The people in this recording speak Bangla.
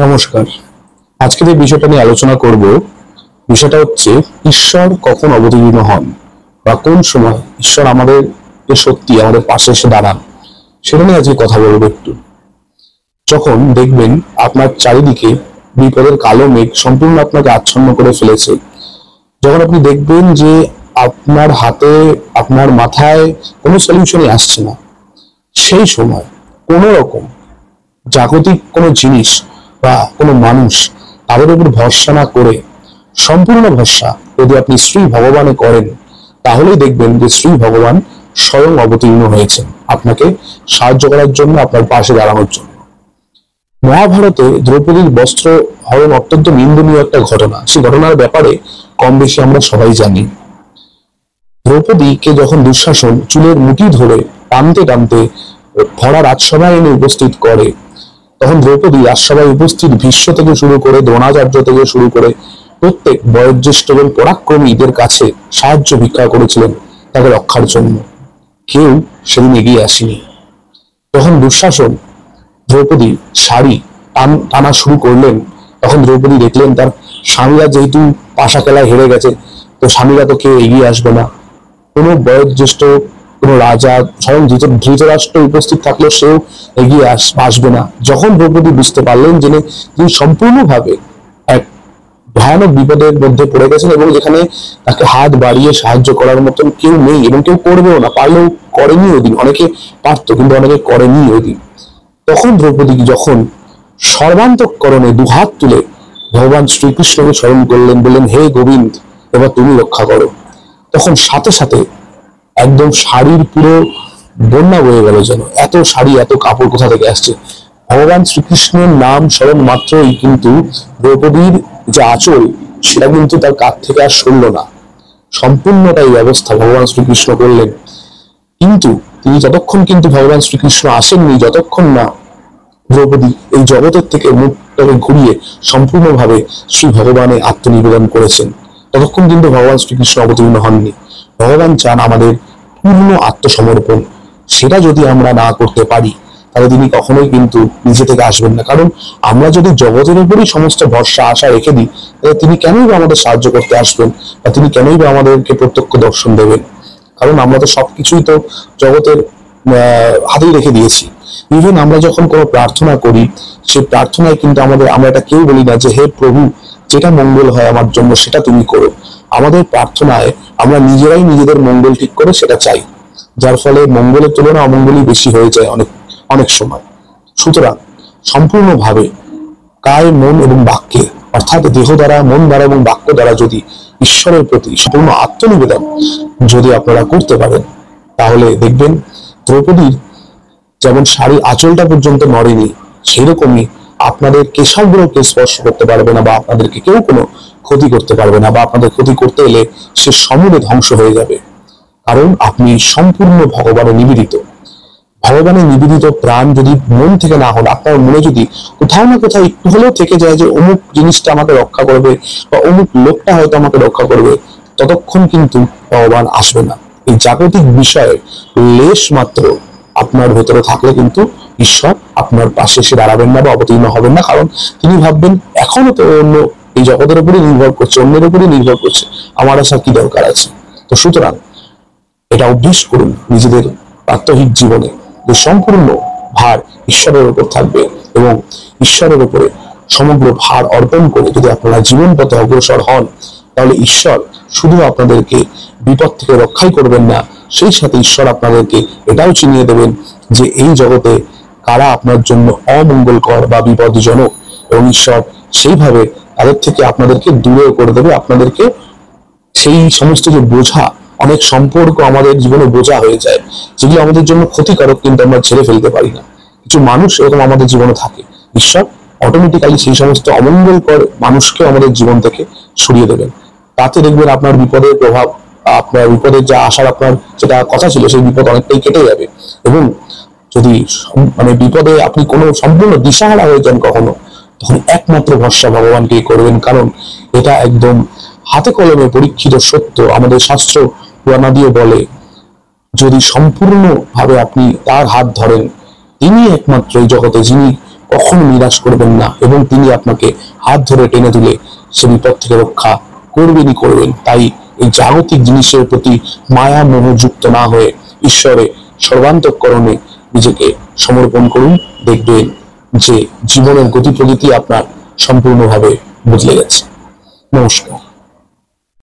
নমস্কার। আজকে যে বিষয়টা নিয়ে আলোচনা করব, বিষয়টা হচ্ছে ঈশ্বর কখন অবতীর্ণ হন বা কোন সময় ঈশ্বর আমাদের সত্যি আমাদের পাশে এসে দাঁড়ান, সেটা নিয়ে আজকে কথা বলবো একটু। যখন দেখবেন আপনার চারিদিকে বিপদের কালো মেঘ সম্পূর্ণ আপনাকে আচ্ছন্ন করে ফেলেছে, যখন আপনি দেখবেন যে আপনার হাতে আপনার মাথায় কোনো সলিউশনই আসছে না, সেই সময় কোনো রকম জাগতিক কোনো জিনিস বা কোনো মানুষ তাদের উপর ভরসা না করে সম্পূর্ণ ভরসা যদি আপনি শ্রী ভগবানে করেন, তাহলেই দেখবেন যে শ্রী ভগবান স্বয়ং অবতীর্ণ হয়েছেন আপনাকে সাহায্য করার জন্য, আপনার পাশে দাঁড়ানোর জন্য। মহাভারতে দ্রৌপদীর বস্ত্র হরণ অত্যন্ত নিন্দনীয় একটা ঘটনা। সেই ঘটনার ব্যাপারে কম বেশি আমরা সবাই জানি। দ্রৌপদীকে যখন দুঃশাসন চুলের মুঠি ধরে টানতে টানতে ভরা রাজসভায় এনে উপস্থিত করে, তখন দ্রৌপদী রাজসভায় উপস্থিত ভীষ্ম থেকে শুরু করে দ্রোণাচার্য থেকে শুরু করে প্রত্যেক বয়োজ্যেষ্ঠ এবং পরাক্রমীদের কাছে সাহায্য ভিক্ষা করেছিলেন তাকে রক্ষার জন্য। কেউ সেদিন এগিয়ে আসেনি। তখন দুঃশাসন দ্রৌপদী শাড়ি টানা শুরু করলেন, তখন দ্রৌপদী দেখলেন তার স্বামীরা যেহেতু পাশা খেলায় হেরে গেছে, তো স্বামীরা তো কেউ এগিয়ে আসবে না। কোনো বয়োজ্যেষ্ঠ কোনো রাজা, স্বয়ং ধৃতরাষ্ট্র উপস্থিত থাকলেও সেও এগিয়ে আসবে না। যখন দ্রৌপদী বুঝতে পারলেন যে তিনি সম্পূর্ণভাবে এক ভয়ানক বিপদের মধ্যে পড়ে গেছেন এবং যেখানে তাকে হাত বাড়িয়ে সাহায্য করার মতন কেউ নেই এবং কেউ করবেও না, পারলেও করেনি ওদিন, অনেকে পারতো কিন্তু অনেকে করেনি ওদিন, তখন দ্রৌপদী যখন সর্বান্তঃকরণে দুহাত তুলে ভগবান শ্রীকৃষ্ণকে স্মরণ করলেন, বললেন, হে গোবিন্দ, এবার তুমি রক্ষা করো। তখন সাথে সাথে একদম শাড়ির পুরো বন্যা বয়ে গেল। যেন এত শাড়ি, এত কাপড় কোথা থেকে আসছে? ভগবান শ্রীকৃষ্ণের নাম স্মরণ মাত্রই কিন্তু দ্রৌপদীর যে আঁচল, সেটা কিন্তু তার কাঁধ থেকে আর সরল না। সম্পূর্ণটাই ব্যবস্থা ভগবান শ্রীকৃষ্ণ করলেন। কিন্তু তিনি যতক্ষণ কিন্তু ভগবান শ্রীকৃষ্ণ আসেননি, যতক্ষণ না দ্রৌপদী এই জগতের থেকে মুখটাকে ঘুরিয়ে সম্পূর্ণভাবে শ্রী ভগবানে আত্মনিবেদন করেছেন, ততক্ষণ কিন্তু ভগবান শ্রীকৃষ্ণ অবতীর্ণ হননি। ভগবান চান আমাদের পূর্ণ আত্মসমর্পণ। সেটা যদি আমরা না করতে পারি, তাহলে তিনি কখনোই কিন্তু নিজে থেকে আসবেন না। কারণ আমরা যদি জগতের উপরই সমস্ত ভরসা আশা রেখে দিই, তাহলে তিনি কেনই বা আমাদের সাহায্য করতে আসবেন, বা তিনি কেনই বা আমাদেরকে প্রত্যক্ষ দর্শন দেবেন? কারণ আমরা তো সবকিছুই তো জগতের হাতেই রেখে দিয়েছি। ইভেন আমরা যখন কোনো প্রার্থনা করি, সেই প্রার্থনায় কিন্তু আমরা এটা কেউ বলি না যে হে প্রভু, যেটা মঙ্গল হয় আমার জন্য সেটা তুমি করো। আমাদের প্রার্থনায় আমরা নিজেরাই নিজেদের মঙ্গল ঠিক করে সেটা চাই, যার ফলে মঙ্গলের তুলনায় অমঙ্গলই বেশি হয়ে যায় অনেক অনেক সময়। সুতরাং সম্পূর্ণভাবে কায়, মন এবং বাক্যে, অর্থাৎ দেহ দ্বারা, মন দ্বারা এবং বাক্য দ্বারা যদি ঈশ্বরের প্রতি সম্পূর্ণ আত্মনিবেদন যদি আপনারা করতে পারেন, তাহলে দেখবেন দ্রৌপদীর যেমন শাড়ি আঁচলটা পর্যন্ত নড়েনি, সেই রকমই আপনাদের কেশাগ্রকে স্পর্শ করতে পারবে না, বা আপনাদেরকে কেউ কোনো ক্ষতি করতে পারবে না, বা আপনাদের ক্ষতি করতে এলে সে সমূলে ধ্বংস হয়ে যাবে। কারণ আপনি সম্পূর্ণ ভগবানে নিবেদিত। ভগবানের নিবেদিত প্রাণ যদি মন থেকে না হন, আপনার মনে যদি কোথাও না কোথাও একটু হলেও থেকে যায় যে অমুক জিনিসটা আমাকে রক্ষা করবে বা অমুক লোকটা হয়তো আমাকে রক্ষা করবে, ততক্ষণ কিন্তু ভগবান আসবে না। এই জাগতিক বিষয়ে লেশ মাত্র আপনার ভেতরে থাকলে কিন্তু ঈশ্বর আপনার পাশে এসে দাঁড়াবেন না বা অবতীর্ণ হবেন না। কারণ তিনি ভাববেন, এখনো তো অন্য এই জগতের উপরই নির্ভর করছে, অন্যের উপরই নির্ভর করছে, আমার আসার কি দরকার আছে? তো সুতরাং এটা অভ্যেস করুন নিজেদের প্রাত্যহিক জীবনে, যে সম্পূর্ণ ভার ঈশ্বরের উপর থাকবে এবং ঈশ্বরের উপরে সমগ্র ভার অর্পণ করে যদি আপনারা জীবন পথে অগ্রসর হন, তাহলে ঈশ্বর শুধু আপনাদেরকে বিপদ থেকে রক্ষাই করবেন না, সেই সাথে ঈশ্বর আপনাদেরকে এটাও চিনিয়ে দেবেন যে এই জগতে কারা আপনার জন্য অমঙ্গলকর বা বিপদজনক, এবং ঈশ্বর সেইভাবে তাদের থেকে আপনাদেরকে দূরে করে দেবে। আপনাদেরকে সেই সমস্ত যে বোঝা, অনেক সম্পর্ক আমাদের জীবনে বোঝা হয়ে যায়, যেগুলো আমাদের জন্য ক্ষতিকারক কিন্তু আমরা ছেড়ে ফেলতে পারি না। কিছু মানুষ এরকম আমাদের জীবনে থাকে, ঈশ্বর অটোমেটিক্যালি সেই সমস্ত অমঙ্গলকর মানুষকে আমাদের জীবন থেকে সরিয়ে দেবেন। তাতে দেখবেন আপনার বিপদের প্রভাব, আপনার বিপদের যা আসার আপনার যেটা কথা ছিল, সেই বিপদ অনেকটাই কেটে যাবে। এবং যদি বিপদে আপনি কোনো সম্পূর্ণ দিশাহারা হয়ে যান কখনো, তখন একমাত্র ভরসা ভগবানকে করবেন। কারণ এটা একদম হাতে কলমে পরীক্ষিত সত্য। আমাদের শাস্ত্র পুরাণাদিও বলে, যদি সম্পূর্ণভাবে আপনি তার হাত ধরেন, তিনি একমাত্র এই জগতে যিনি কখনো নিরাশ করবেন না, এবং তিনি আপনাকে হাত ধরে টেনে তুলে সে বিপদ থেকে রক্ষা করবেনই করবেন। তাই এই জাগতিক জিনিসের প্রতি মায়া মোহ যুক্ত না হয়ে ঈশ্বরে সর্বান্তঃকরণে নিজেকে সমর্পণ করুন। দেখবেন যে জীবনের গতি প্রকৃতি আপনার সম্পূর্ণভাবে বদলে গেছে। নমস্কার।